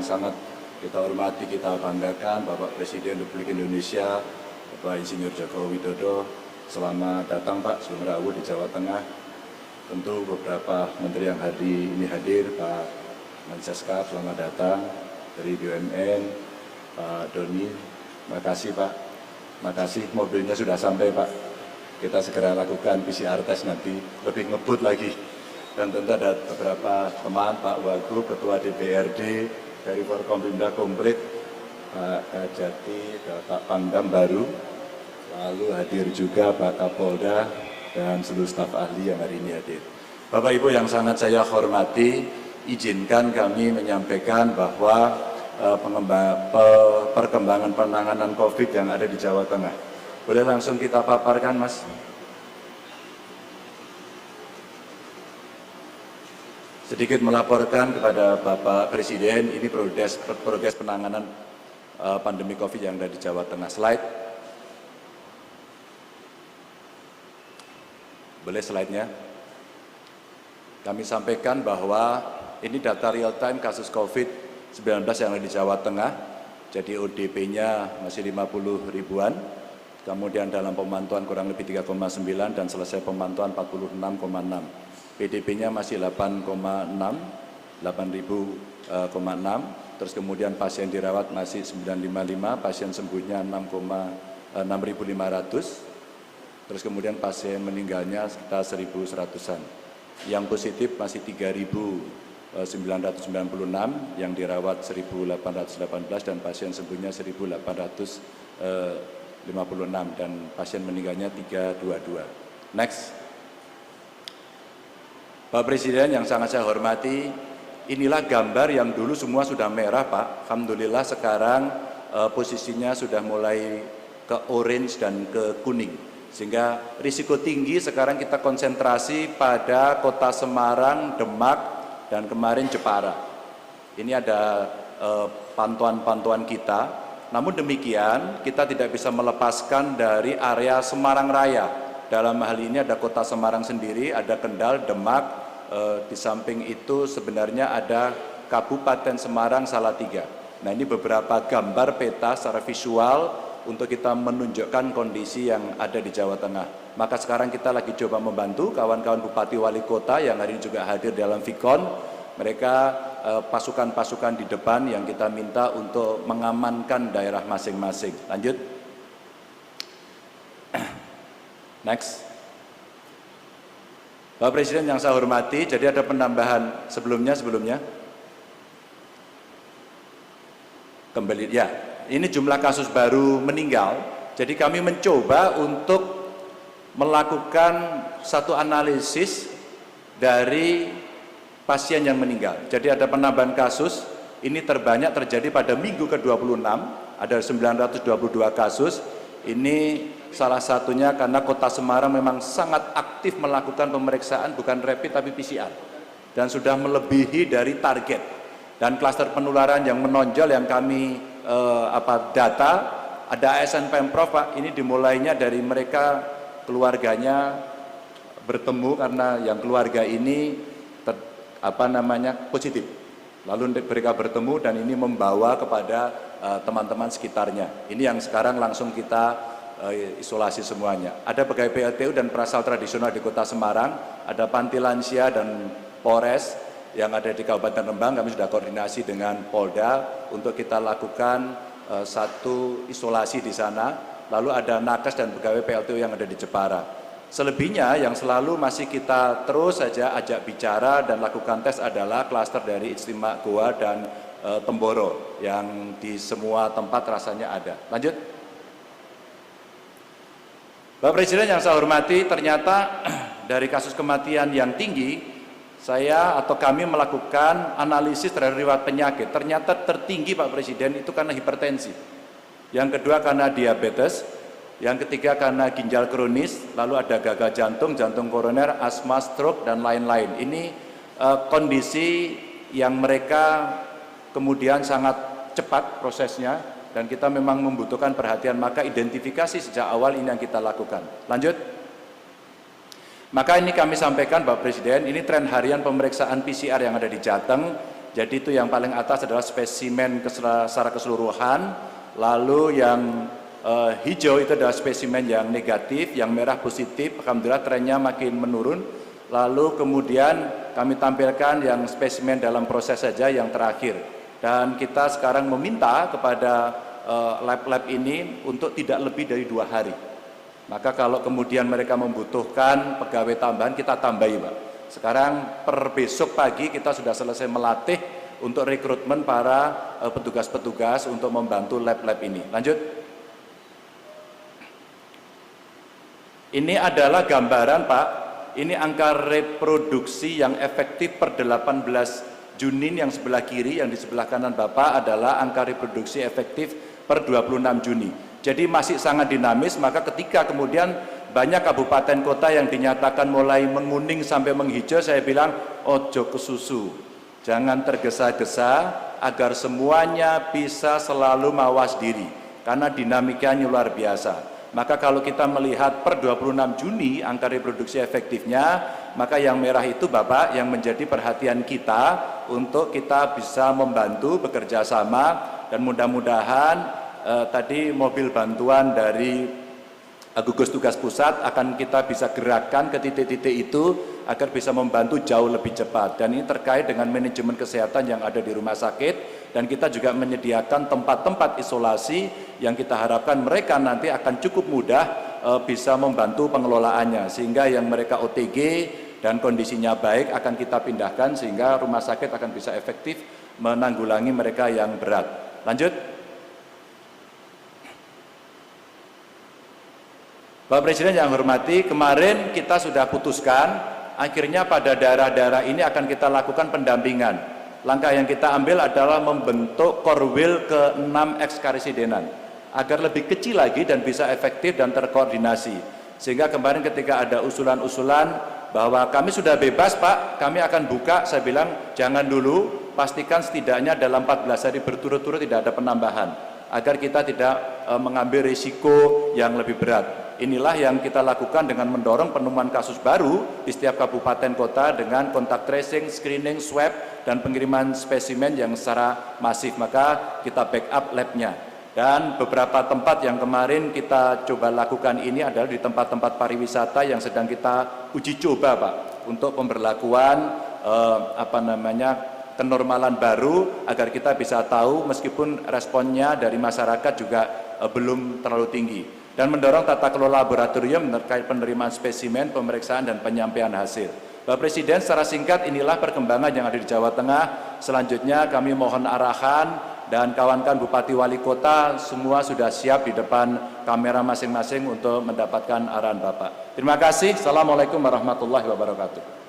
yang sangat kita hormati, kita banggakan, Bapak Presiden Republik Indonesia, Bapak Insinyur Joko Widodo. Selamat datang Pak Sumerawu di Jawa Tengah. Tentu beberapa menteri yang hadir, Pak Menseska, selamat datang dari BUMN, Pak Doni. Terima kasih Pak. Terima kasih, mobilnya sudah sampai Pak. Kita segera lakukan PCR test nanti, lebih ngebut lagi. Dan tentu ada beberapa teman, Pak Wagub, Ketua DPRD dari Forkompimda Komplit, Pak Kajati, Pak Pangdam baru, lalu hadir juga Pak Kapolda dan seluruh staf ahli yang hari ini hadir. Bapak Ibu yang sangat saya hormati, izinkan kami menyampaikan bahwa perkembangan penanganan COVID yang ada di Jawa Tengah. Boleh langsung kita paparkan, Mas? Sedikit melaporkan kepada Bapak Presiden, ini progres penanganan pandemi COVID yang ada di Jawa Tengah. Slide. Boleh slide-nya? Kami sampaikan bahwa ini data real time kasus COVID-19 yang ada di Jawa Tengah. Jadi ODP-nya masih 50 ribuan. Kemudian dalam pemantauan kurang lebih 3,9 dan selesai pemantauan 46,6. PDP-nya masih 8,6, 8.000,6. Terus kemudian pasien dirawat masih 955, pasien sembuhnya 6.500. Terus kemudian pasien meninggalnya sekitar 1.100-an. Yang positif masih 3.996, yang dirawat 1.818 dan pasien sembuhnya 1.856 dan pasien meninggalnya 322. Next. Pak Presiden yang sangat saya hormati, inilah gambar yang dulu semua sudah merah Pak. Alhamdulillah sekarang posisinya sudah mulai ke orange dan ke kuning. Sehingga risiko tinggi sekarang kita konsentrasi pada kota Semarang, Demak, dan kemarin Jepara. Ini ada pantauan-pantauan kita. Namun demikian, kita tidak bisa melepaskan dari area Semarang Raya. Dalam hal ini ada kota Semarang sendiri, ada Kendal, Demak, di samping itu sebenarnya ada Kabupaten Semarang, Salatiga. Nah ini beberapa gambar peta secara visual untuk kita menunjukkan kondisi yang ada di Jawa Tengah. Maka sekarang kita lagi coba membantu kawan-kawan Bupati Wali Kota yang hari ini juga hadir dalam Vikon. Mereka pasukan-pasukan di depan yang kita minta untuk mengamankan daerah masing-masing. Lanjut. Next. Bapak Presiden yang saya hormati, jadi ada penambahan sebelumnya. Kembali, ya. Ini jumlah kasus baru meninggal. Jadi kami mencoba untuk melakukan satu analisis dari pasien yang meninggal. Jadi ada penambahan kasus, ini terbanyak terjadi pada minggu ke-26, ada 922 kasus. Ini salah satunya karena kota Semarang memang sangat aktif melakukan pemeriksaan, bukan rapid tapi PCR. Dan sudah melebihi dari target. Dan klaster penularan yang menonjol yang kami data, ada ASN Pemprov Pak, ini dimulainya dari mereka keluarganya bertemu karena yang keluarga ini positif. Lalu mereka bertemu dan ini membawa kepada teman-teman sekitarnya. Ini yang sekarang langsung kita isolasi semuanya. Ada pegawai PLTU dan perasal tradisional di Kota Semarang, ada panti lansia dan Polres yang ada di Kabupaten Rembang. Kami sudah koordinasi dengan Polda untuk kita lakukan satu isolasi di sana. Lalu ada nakes dan pegawai PLTU yang ada di Jepara. Selebihnya yang selalu masih kita terus saja ajak bicara dan lakukan tes adalah klaster dari Ijtima Goa dan Temboro yang di semua tempat rasanya ada. Lanjut. Bapak Presiden yang saya hormati, ternyata dari kasus kematian yang tinggi, saya atau kami melakukan analisis terhadap riwayat penyakit. Ternyata tertinggi Pak Presiden itu karena hipertensi. Yang kedua karena diabetes. Yang ketiga karena ginjal kronis, lalu ada gagal jantung, jantung koroner, asma, stroke, dan lain-lain. Ini kondisi yang mereka kemudian sangat cepat prosesnya, dan kita memang membutuhkan perhatian, maka identifikasi sejak awal ini yang kita lakukan. Lanjut. Maka ini kami sampaikan Bapak Presiden, ini tren harian pemeriksaan PCR yang ada di Jateng, Jadi itu yang paling atas adalah spesimen secara keseluruhan, lalu yang hijau itu adalah spesimen yang negatif, yang merah positif, alhamdulillah trennya makin menurun. Lalu kemudian kami tampilkan yang spesimen dalam proses saja yang terakhir. Dan kita sekarang meminta kepada lab-lab ini untuk tidak lebih dari 2 hari. Maka kalau kemudian mereka membutuhkan pegawai tambahan, kita tambahi, Pak. Sekarang per besok pagi kita sudah selesai melatih untuk rekrutmen para petugas-petugas untuk membantu lab-lab ini. Lanjut. Ini adalah gambaran, Pak. Ini angka reproduksi yang efektif per 18 Juni yang sebelah kiri, yang di sebelah kanan Bapak adalah angka reproduksi efektif per 26 Juni. Jadi masih sangat dinamis, maka ketika kemudian banyak kabupaten kota yang dinyatakan mulai menguning sampai menghijau, saya bilang, ojo kesusu, jangan tergesa-gesa agar semuanya bisa selalu mawas diri, karena dinamikanya luar biasa. Maka kalau kita melihat per 26 Juni angka reproduksi efektifnya, maka yang merah itu Bapak yang menjadi perhatian kita untuk kita bisa membantu bekerja sama, dan mudah-mudahan tadi mobil bantuan dari gugus tugas pusat akan kita bisa gerakkan ke titik-titik itu agar bisa membantu jauh lebih cepat. Dan ini terkait dengan manajemen kesehatan yang ada di rumah sakit, dan kita juga menyediakan tempat-tempat isolasi yang kita harapkan mereka nanti akan cukup mudah bisa membantu pengelolaannya, sehingga yang mereka OTG dan kondisinya baik akan kita pindahkan sehingga rumah sakit akan bisa efektif menanggulangi mereka yang berat. Lanjut. Bapak Presiden yang hormati, kemarin kita sudah putuskan, akhirnya pada daerah-daerah ini akan kita lakukan pendampingan. Langkah yang kita ambil adalah membentuk korwil ke-6 ekskarisidenan, agar lebih kecil lagi dan bisa efektif dan terkoordinasi. Sehingga kemarin ketika ada usulan-usulan bahwa kami sudah bebas Pak, kami akan buka, saya bilang jangan dulu, pastikan setidaknya dalam 14 hari berturut-turut tidak ada penambahan, agar kita tidak mengambil risiko yang lebih berat. Inilah yang kita lakukan dengan mendorong penemuan kasus baru di setiap kabupaten kota dengan kontak tracing, screening, swab, dan pengiriman spesimen yang secara masif. Maka kita backup labnya. Dan beberapa tempat yang kemarin kita coba lakukan ini adalah di tempat-tempat pariwisata yang sedang kita uji coba Pak, untuk pemberlakuan kenormalan baru, agar kita bisa tahu meskipun responnya dari masyarakat juga belum terlalu tinggi. Dan mendorong tata kelola laboratorium terkait penerimaan spesimen, pemeriksaan, dan penyampaian hasil. Bapak Presiden, secara singkat inilah perkembangan yang ada di Jawa Tengah. Selanjutnya kami mohon arahan, dan kawan-kawan Bupati Wali Kota semua sudah siap di depan kamera masing-masing untuk mendapatkan arahan Bapak. Terima kasih. Assalamualaikum warahmatullahi wabarakatuh.